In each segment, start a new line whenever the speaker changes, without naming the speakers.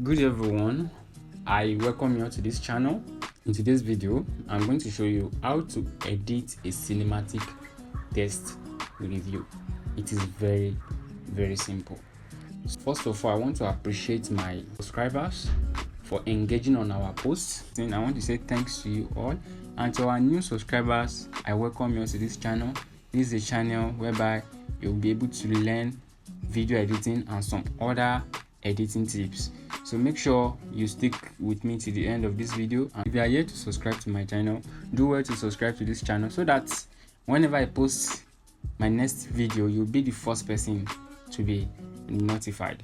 Good everyone, I welcome you to this channel. In today's video, I'm going to show you how to edit a cinematic text review. It is very simple. First of all, I want to appreciate my subscribers for engaging on our posts. Then I want to say thanks to you all, and to our new subscribers, I welcome you to this channel. This is a channel whereby you'll be able to learn video editing and some other editing tips. So make sure you stick with me to the end of this video, and if you are yet to subscribe to my channel, do well to subscribe to this channel so that whenever I post my next video, you'll be the first person to be notified.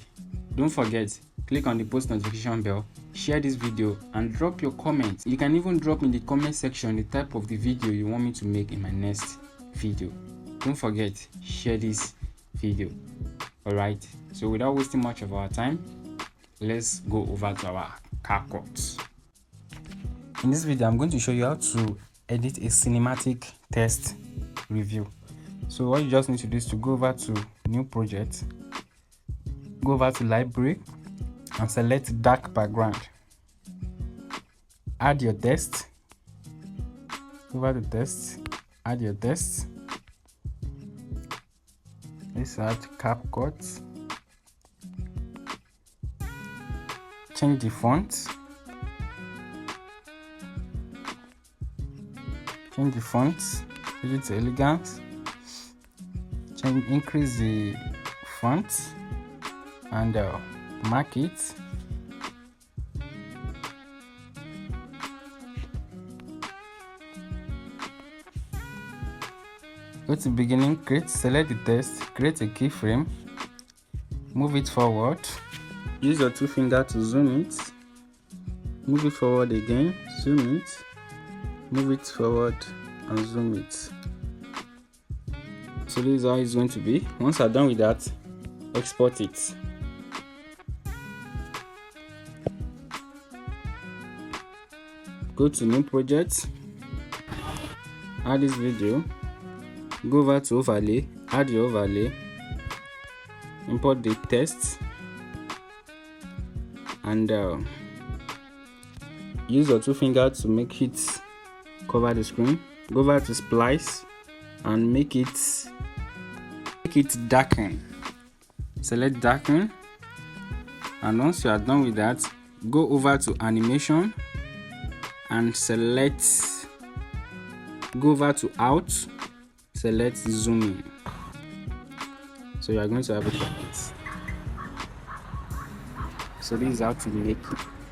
Don't forget, click on the post notification bell, share this video, and drop your comments. You can even drop in the comment section the type of the video you want me to make in my next video. Don't forget, share this video. Alright, so without wasting much of our time, let's go over to our CapCut. In this video, I'm going to show you how to edit a cinematic text review. So what you just need to do is to go over to new project, go over to library, and select dark background. Add your text. Go over to text, add your text. Let's add CapCut. Change the font. Change the font. Change it to elegant. Increase the font and mark it. Go to beginning, select the text, create a keyframe, move it forward, use your two fingers to zoom it, move it forward again, zoom it, move it forward and zoom it. So this is how it's going to be. Once you're done with that, export it. Go to new project, add this video, go over to overlay, add your overlay, import the text, and use your two fingers to make it cover the screen. Go over to splice and make it darken. Select darken, and once you are done with that, go over to animation and go over to out, select zoom in. So you are going to have it like this. So this is how to make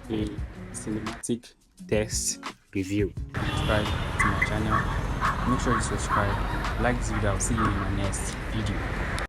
a cinematic text review. Subscribe to my channel. Make sure you subscribe, like this video. I'll see you in my next video.